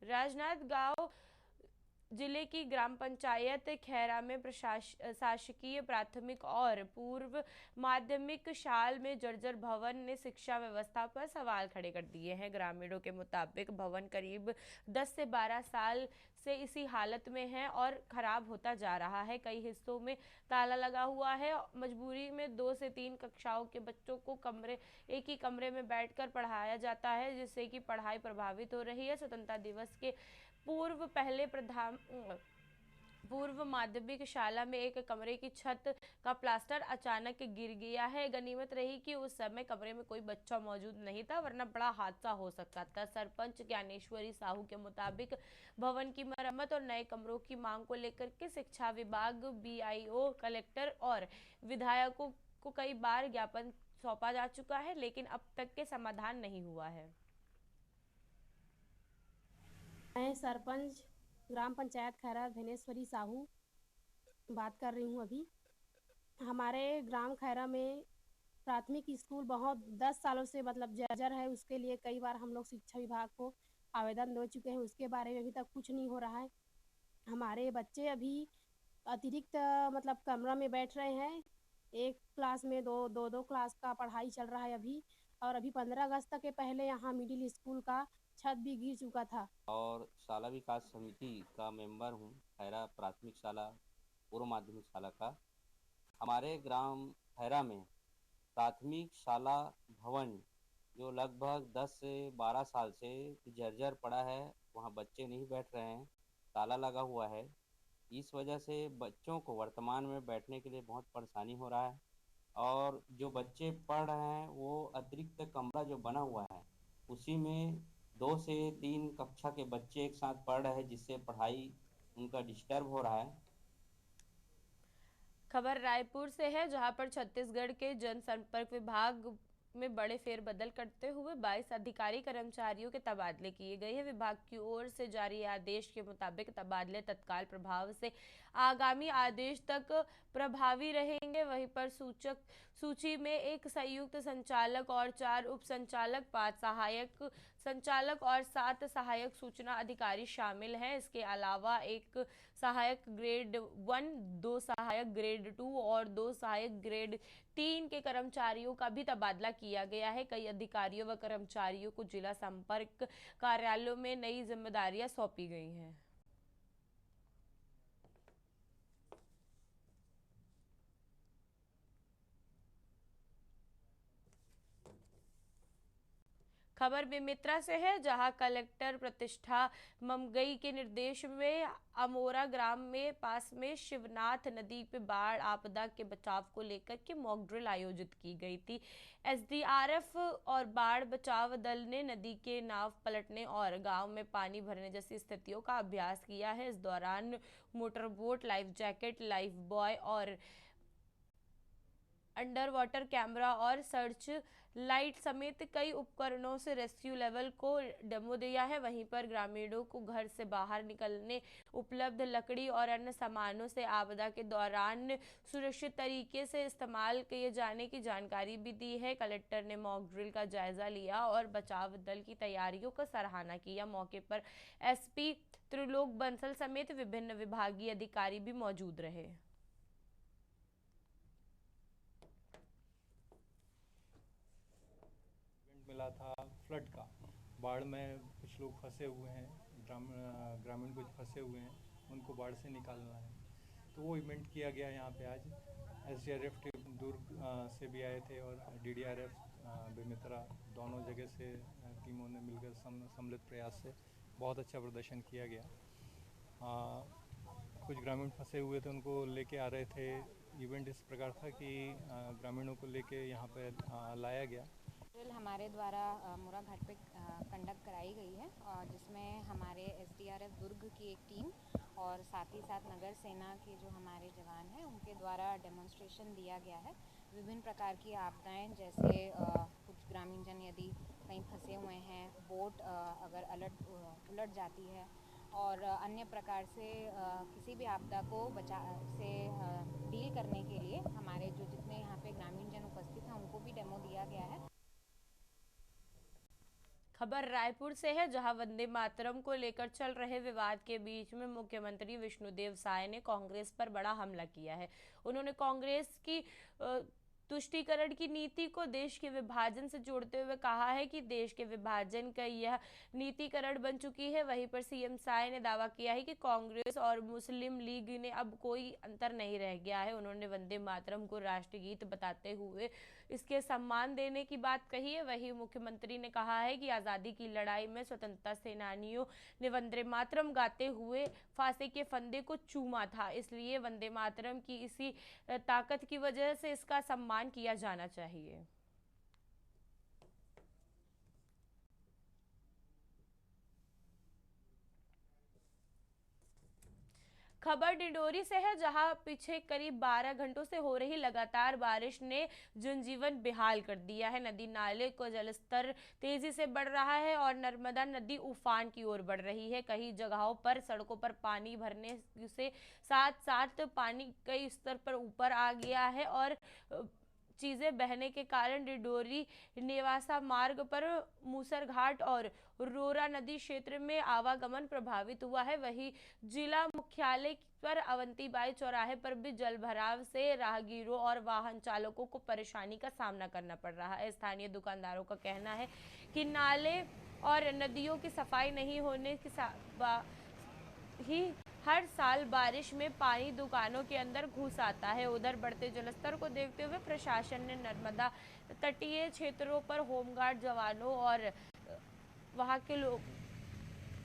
राजनांदगांव जिले की ग्राम पंचायत खैरा में शासकीय प्राथमिक और पूर्व माध्यमिक शाला में जर्जर भवन ने शिक्षा व्यवस्था पर सवाल खड़े कर दिए हैं। ग्रामीणों के मुताबिक भवन करीब 10 से 12 साल से इसी हालत में है और खराब होता जा रहा है। कई हिस्सों में ताला लगा हुआ है। मजबूरी में 2 से 3 कक्षाओं के बच्चों को एक ही कमरे में बैठकर पढ़ाया जाता है, जिससे कि पढ़ाई प्रभावित हो रही है। स्वतंत्रता दिवस के पूर्व माध्यमिक शाला में एक कमरे की छत का प्लास्टर अचानक गिर गया है। गनीमत रही कि उस समय कमरे में कोई बच्चा मौजूद नहीं था, वरना बड़ा हादसा हो सकता था। सरपंच ज्ञानेश्वरी साहू के मुताबिक भवन की मरम्मत और नए कमरों की मांग को लेकर के शिक्षा विभाग, BIO, कलेक्टर और विधायकों को कई बार ज्ञापन सौंपा जा चुका है, लेकिन अब तक के समाधान नहीं हुआ है। मैं सरपंच ग्राम पंचायत खैरा धनेश्वरी साहू बात कर रही हूँ। अभी हमारे ग्राम खैरा में प्राथमिक स्कूल बहुत 10 सालों से मतलब जर्जर है। उसके लिए कई बार हम लोग शिक्षा विभाग को आवेदन दे चुके हैं, उसके बारे में अभी तक कुछ नहीं हो रहा है। हमारे बच्चे अभी अतिरिक्त मतलब कमरा में बैठ रहे हैं। एक क्लास में दो क्लास का पढ़ाई चल रहा है अभी, और अभी 15 अगस्त के पहले यहाँ मिडिल स्कूल का छत भी गिर चुका था। और शाला विकास समिति का मेंबर हूँ, खैरा प्राथमिक शाला पूर्व माध्यमिक शाला का। हमारे ग्राम खैरा में प्राथमिक शाला भवन जो लगभग 10 से 12 साल से जर्जर पड़ा है, वहाँ बच्चे नहीं बैठ रहे हैं, ताला लगा हुआ है। इस वजह से बच्चों को वर्तमान में बैठने के लिए बहुत परेशानी हो रहा है, और जो बच्चे पढ़ रहे हैं वो अतिरिक्त कमरा जो बना हुआ है उसी में 2 से 3 कक्षा के बच्चे एक साथ पढ़ रहे हैं, जिससे पढ़ाई उनका डिस्टर्ब हो रहा है। खबर रायपुर से है, जहां पर छत्तीसगढ़ के जनसंपर्क विभाग में बड़े फेरबदल करते हुए 22 अधिकारी कर्मचारियों के तबादले किए गए हैं। विभाग की ओर से जारी आदेश के मुताबिक तबादले तत्काल प्रभाव से आगामी आदेश तक प्रभावी रहेंगे। वहीं पर सूची में एक संयुक्त संचालक और 4 उप संचालक, 5 सहायक संचालक और 7 सहायक सूचना अधिकारी शामिल हैं। इसके अलावा एक सहायक ग्रेड 1, 2 सहायक ग्रेड 2 और 2 सहायक ग्रेड 3 के कर्मचारियों का भी तबादला किया गया है। कई अधिकारियों व कर्मचारियों को जिला संपर्क कार्यालयों में नई जिम्मेदारियां सौंपी गई हैं। खबर बेमित्रा से है, जहां कलेक्टर प्रतिष्ठा ममगई के निर्देश में अमोरा ग्राम में पास में शिवनाथ नदी पे बाढ़ आपदा के बचाव को लेकर के मॉक ड्रिल आयोजित की गई थी। SDRF और बाढ़ बचाव दल ने नदी के नाव पलटने और गांव में पानी भरने जैसी स्थितियों का अभ्यास किया है। इस दौरान motor boat, life jacket, life boy और अंडर वाटर कैमरा और सर्च लाइट समेत कई उपकरणों से रेस्क्यू लेवल को डेमो दिया है। वहीं पर ग्रामीणों को घर से बाहर निकलने, उपलब्ध लकड़ी और अन्य सामानों से आपदा के दौरान सुरक्षित तरीके से इस्तेमाल किए जाने की जानकारी भी दी है। कलेक्टर ने मॉक ड्रिल का जायजा लिया और बचाव दल की तैयारियों का सराहना किया। मौके पर SP त्रिलोक बंसल समेत विभिन्न विभागीय अधिकारी भी मौजूद रहे। मिला था फ्लड का, बाढ़ में कुछ लोग फंसे हुए हैं, ग्रामीण कुछ फंसे हुए हैं, उनको बाढ़ से निकालना है, तो वो इवेंट किया गया यहाँ पे आज। SDRF टीम दुर्ग से भी आए थे और DDRF बेमित्रा, दोनों जगह से टीमों ने मिलकर सम्मिलित प्रयास से बहुत अच्छा प्रदर्शन किया गया। कुछ ग्रामीण फंसे हुए थे, उनको लेके आ रहे थे। इवेंट इस प्रकार था कि ग्रामीणों को लेके यहाँ पे लाया गया। हमारे द्वारा मोरा घाट पे कंडक्ट कराई गई है, और जिसमें हमारे SDRF दुर्ग की एक टीम और साथ ही साथ नगर सेना के जो हमारे जवान हैं उनके द्वारा डेमोन्स्ट्रेशन दिया गया है। विभिन्न प्रकार की आपदाएं, जैसे कुछ ग्रामीण जन यदि कहीं फंसे हुए हैं, बोट अगर उलट जाती है, और अन्य प्रकार से किसी भी आपदा को डील करने के लिए हमारे जो जितने यहाँ पे ग्रामीण जन उपस्थित हैं उनको भी डेमो दिया गया है। खबर रायपुर से है, जहां वंदे मातरम को लेकर चल रहे विवाद के बीच में मुख्यमंत्री विष्णुदेव साय ने कांग्रेस पर बड़ा हमला किया है। उन्होंने कांग्रेस की तुष्टीकरण की नीति को देश के विभाजन से जोड़ते हुए कहा है कि देश के विभाजन का यह नीतिकरण बन चुकी है। वहीं पर सीएम साय ने दावा किया है कि कांग्रेस और मुस्लिम लीग ने अब कोई अंतर नहीं रह गया है। उन्होंने वंदे मातरम को राष्ट्रीय गीत बताते हुए इसके सम्मान देने की बात कही है। वहीं मुख्यमंत्री ने कहा है कि आज़ादी की लड़ाई में स्वतंत्रता सेनानियों ने वंदे मातरम गाते हुए फांसी के फंदे को चूमा था, इसलिए वंदे मातरम की इसी ताकत की वजह से इसका सम्मान किया जाना चाहिए। खबर डिंडोरी से है, जहां पीछे करीब 12 घंटों से हो रही लगातार बारिश ने जनजीवन बेहाल कर दिया है। नदी नाले को जलस्तर तेजी से बढ़ रहा है और नर्मदा नदी उफान की ओर बढ़ रही है। कई जगहों पर सड़कों पर पानी भरने से साथ साथ पानी कई स्तर पर ऊपर आ गया है और चीजें बहने के कारण डिंडोरी नेवासा मार्ग पर मूसरघाट और रोरा नदी क्षेत्र में आवागमन प्रभावित हुआ है। वहीं जिला मुख्यालय पर अवंतीबाई चौराहे पर भी जल भराव से राहगीरों और वाहन चालकों को परेशानी का सामना करना पड़ रहा है। स्थानीय दुकानदारों का कहना है कि नाले और नदियों की सफाई नहीं होने की हर साल बारिश में पानी दुकानों के अंदर घुस आता है। उधर बढ़ते जलस्तर को देखते हुए प्रशासन ने नर्मदा तटीय क्षेत्रों पर होमगार्ड जवानों और वहां के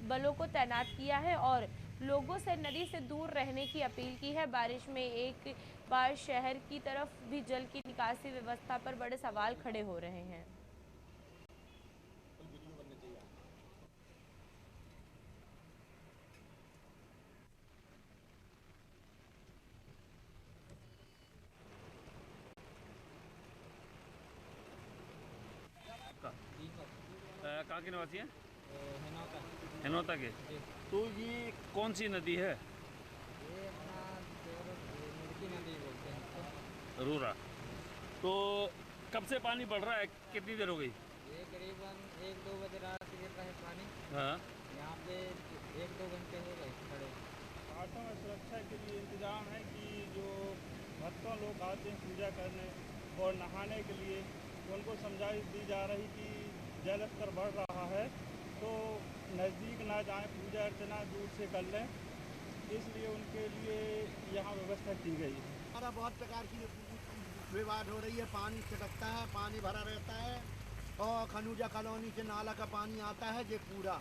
बलों को तैनात किया है और लोगों से नदी से दूर रहने की अपील की है। बारिश में एक बार शहर की तरफ भी जल की निकासी व्यवस्था पर बड़े सवाल खड़े हो रहे हैं। कहाँ के निवासी हैं? हिनौता के। तो ये कौन सी नदी है? ये अपना मुर्गी नदी बोलते हैं इसको। रूरा। तो कब से पानी बढ़ रहा है, कितनी देर हो गई? ये करीबन 1-2 बजे रात गिर रहा है पानी। हाँ। यहाँ पे 1-2 घंटे हो गए खड़े। घाटों में सुरक्षा के लिए इंतजाम है कि जो भक्तों लोग आते हैं पूजा करने और नहाने के लिए, उनको समझाइश दी जा रही कि जल स्तर बढ़ रहा है तो नज़दीक ना जाएं, पूजा अर्चना दूर से कर लें, इसलिए उनके लिए यहाँ व्यवस्था की गई है। हमारा बहुत प्रकार की विवाद हो रही है, पानी छिटकता है, पानी भरा रहता है और खनूजा कॉलोनी से नाला का पानी आता है, ये पूरा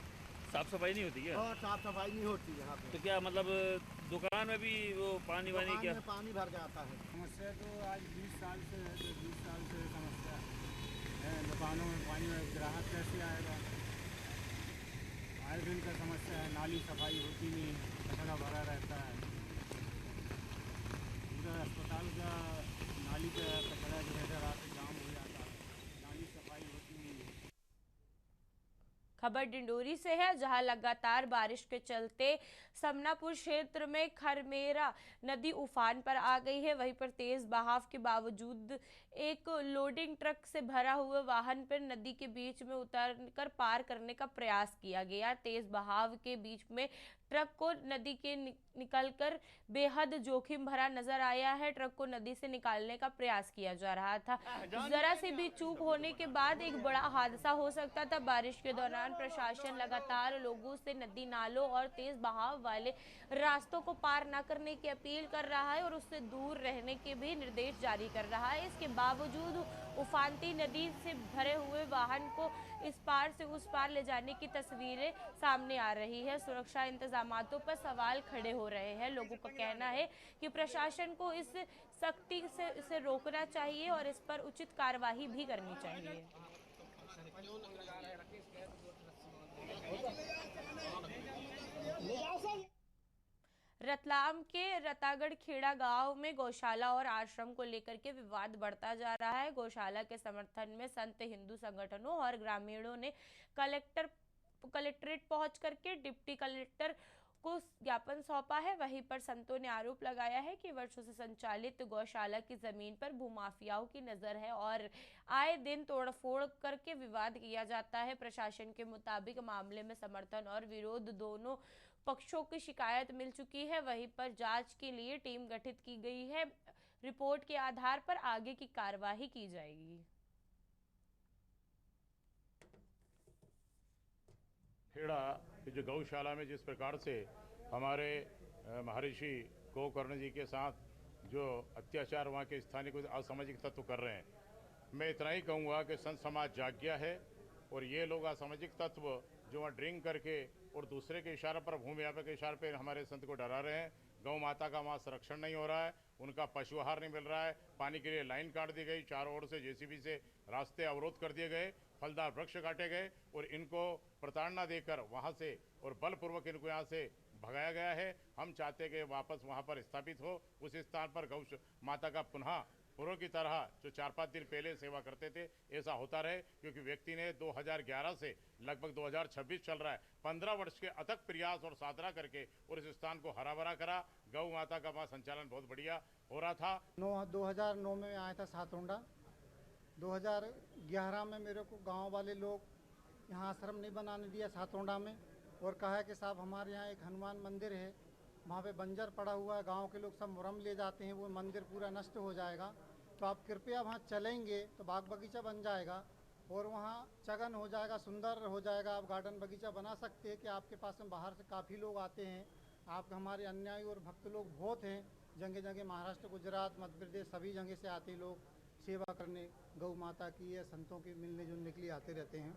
साफ सफाई नहीं होती है और साफ सफाई नहीं होती यहाँ पे। तो क्या मतलब दुकान में भी वो पानी वानी क्या पानी भर जाता है? समस्या तो आज 20 साल से है, तो 20 साल से समस्या है। दुकानों में पानी में ग्राहक कैसे आएगा? आए दिन का समस्या है, नाली सफाई होती नहीं, कचरा भरा रहता है। पूरा अस्पताल का नाली का कचरा जो है रात में जाम हो जाता है, नाली सफाई होती नहीं है। खबर डिंडोरी से है, जहां लगातार बारिश के चलते समनापुर क्षेत्र में खरमेरा नदी उफान पर आ गई है। वहीं पर तेज बहाव के बावजूद एक लोडिंग ट्रक से भरा हुआ वाहन पर नदी के बीच में उतरकर पार करने का प्रयास किया गया। तेज बहाव के बीच में ट्रक को नदी के निकलकर बेहद जोखिम भरा नजर आया है। ट्रक को नदी से निकालने का प्रयास किया जा रहा था। जरा सी भी चूक होने के बाद एक बड़ा हादसा हो सकता था। बारिश के दौरान प्रशासन लगातार लोगों से नदी नालों और तेज बहाव वाले रास्तों को पार न करने की अपील कर रहा है और उससे दूर रहने के भी निर्देश जारी कर रहा है। इसके बावजूद उफानती नदी से भरे हुए वाहन को इस पार से उस पार ले जाने की तस्वीरें सामने आ रही है। सुरक्षा इंतजामातों पर सवाल खड़े हो रहे हैं। लोगों का कहना है कि प्रशासन को इस सख्ती से इसे रोकना चाहिए और इस पर उचित कार्रवाई भी करनी चाहिए। रतलाम के रतागढ़ खेड़ा गांव में गौशाला और आश्रम को लेकर के विवाद बढ़ता जा रहा है। गौशाला के समर्थन में संत हिंदू संगठनों और ग्रामीणों ने कलेक्ट्रेट पहुंच करके डिप्टी कलेक्टर को ज्ञापन सौंपा है। वहीं पर संतों ने आरोप लगाया है कि वर्षों से संचालित गौशाला की जमीन पर भूमाफियाओं की नजर है और आए दिन तोड़फोड़ करके विवाद किया जाता है। प्रशासन के मुताबिक मामले में समर्थन और विरोध दोनों पक्षों की शिकायत मिल चुकी है। वहीं पर जांच के लिए टीम गठित की गई है। रिपोर्ट के आधार पर आगे की कार्यवाही की जाएगी। खेड़ा की जो गौशाला में जिस प्रकार से हमारे महर्षि गोकर्ण जी के साथ जो अत्याचार वहाँ के स्थानीय कुछ असामाजिक तत्व कर रहे हैं, मैं इतना ही कहूँगा कि संत समाज जाग गया है और ये लोग असामाजिक तत्व जो वहाँ ड्रिंक करके और दूसरे के इशारे पर, भूमि व्यापक के इशारे पर हमारे संत को डरा रहे हैं। गौ माता का वहाँ संरक्षण नहीं हो रहा है, उनका पशु आहार नहीं मिल रहा है, पानी के लिए लाइन काट दी गई, चारों ओर से जेसीबी से रास्ते अवरोध कर दिए गए, फलदार वृक्ष काटे गए और इनको प्रताड़ना देकर वहाँ से और बलपूर्वक इनको यहाँ से भगाया गया है। हम चाहते हैं कि वापस वहाँ पर स्थापित हो, उस स्थान पर गौ माता का पुनः पूर्व की तरह जो 4-5 दिन पहले सेवा करते थे ऐसा होता रहे, क्योंकि व्यक्ति ने 2011 से लगभग 2026 चल रहा है, 15 वर्ष के अथक प्रयास और साधना करके और इस स्थान को हरा भरा करा। गौ माता का वहाँ संचालन बहुत बढ़िया हो रहा था। 2009 में आया था सातोंडा। 2011 में मेरे को गांव वाले लोग यहाँ आश्रम नहीं बनाने दिया सातोंडा में और कहा है कि साहब हमारे यहाँ एक हनुमान मंदिर है, वहाँ पे बंजर पड़ा हुआ है, गांव के लोग सब मुरम ले जाते हैं, वो मंदिर पूरा नष्ट हो जाएगा, तो आप कृपया वहाँ चलेंगे तो बाग बगीचा बन जाएगा और वहाँ चगन हो जाएगा, सुंदर हो जाएगा, आप गार्डन बगीचा बना सकते हैं कि आपके पास में बाहर से काफ़ी लोग आते हैं, आप हमारे अन्यायी और भक्त लोग बहुत हैं, जगह जगह महाराष्ट्र, गुजरात, मध्य प्रदेश सभी जगह से आते लोग सेवा करने गौ माता की या संतों की मिलने जुलने के लिए आते रहते हैं।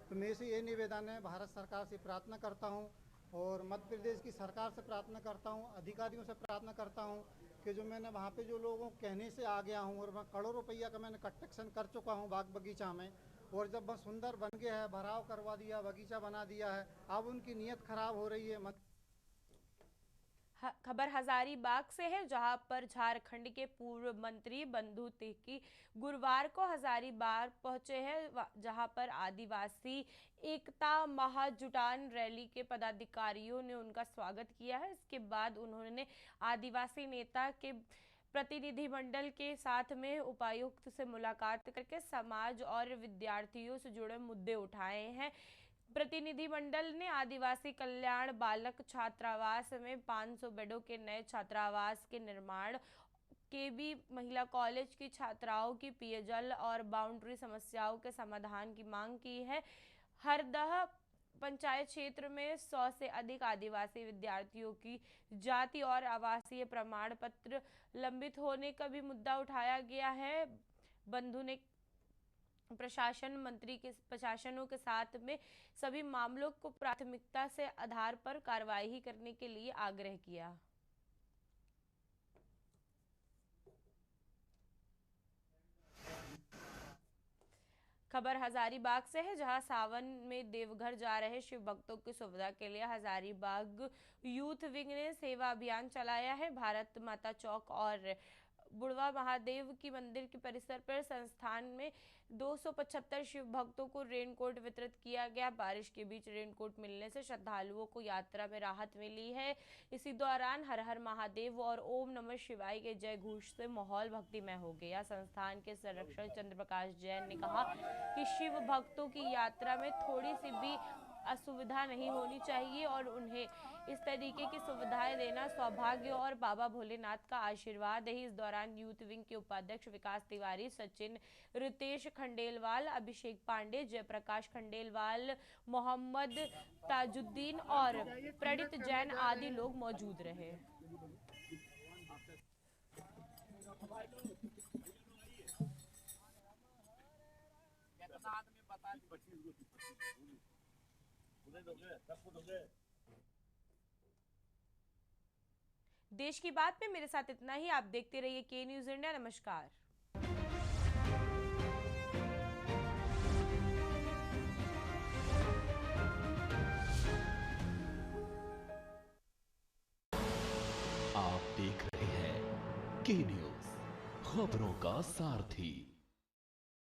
तो मेरे से ये निवेदन है, भारत सरकार से प्रार्थना करता हूँ और मध्य प्रदेश की सरकार से प्रार्थना करता हूँ, अधिकारियों से प्रार्थना करता हूँ कि जो मैंने वहाँ पे जो लोगों कहने से आ गया हूँ और वहाँ करोड़ों रुपया का मैंने कंस्ट्रक्शन कर चुका हूँ बाग बगीचा में, और जब वह सुंदर बन गया है, भराव करवा दिया, बगीचा बना दिया है, अब उनकी नीयत खराब हो रही है। खबर हजारीबाग से है, जहां पर झारखंड के पूर्व मंत्री बंधु तिर्की गुरुवार को हजारीबाग पहुंचे हैं, जहां पर आदिवासी एकता महाजुटान रैली के पदाधिकारियों ने उनका स्वागत किया है। इसके बाद उन्होंने आदिवासी नेता के प्रतिनिधिमंडल के साथ में उपायुक्त से मुलाकात करके समाज और विद्यार्थियों से जुड़े मुद्दे उठाए हैं। प्रतिनिधिमंडल ने आदिवासी कल्याण बालक छात्रावास में 500 बेडों के नए छात्रावास के निर्माण, केबी महिला कॉलेज की छात्राओं की पेयजल और बाउंड्री समस्याओं के समाधान की मांग की है। हरदह पंचायत क्षेत्र में 100 से अधिक आदिवासी विद्यार्थियों की जाति और आवासीय प्रमाण पत्र लंबित होने का भी मुद्दा उठाया गया है। बंधु ने प्रशासनों के साथ में सभी मामलों को प्राथमिकता से आधार पर कार्रवाई करने के लिए आग्रह किया। खबर हजारीबाग से है, जहां सावन में देवघर जा रहे शिव भक्तों की सुविधा के लिए हजारीबाग यूथ विंग ने सेवा अभियान चलाया है। भारत माता चौक और बुढ़वा महादेव की मंदिर के परिसर पर संस्थान में 275 शिव भक्तों को रेनकोट वितरित किया गया। बारिश के बीच रेनकोट मिलने से श्रद्धालुओं को यात्रा में राहत मिली है। इसी दौरान हर हर महादेव और ओम नमः शिवाय के जय घोष से माहौल भक्तिमय हो गया। संस्थान के संरक्षक चंद्र प्रकाश जैन ने कहा कि शिव भक्तों की यात्रा में थोड़ी सी भी असुविधा नहीं होनी चाहिए और उन्हें इस तरीके की सुविधाएं देना सौभाग्य और बाबा भोलेनाथ का आशीर्वाद है। इस दौरान यूथ विंग के उपाध्यक्ष विकास तिवारी, सचिन, रितेश खंडेलवाल, अभिषेक पांडे, जयप्रकाश खंडेलवाल, मोहम्मद ताजुद्दीन और प्रणीत जैन आदि लोग मौजूद रहे। देश की बात में मेरे साथ इतना ही। आप देखते रहिए के न्यूज़ इंडिया। नमस्कार। आप देख रहे हैं के न्यूज़, खबरों का सारथी।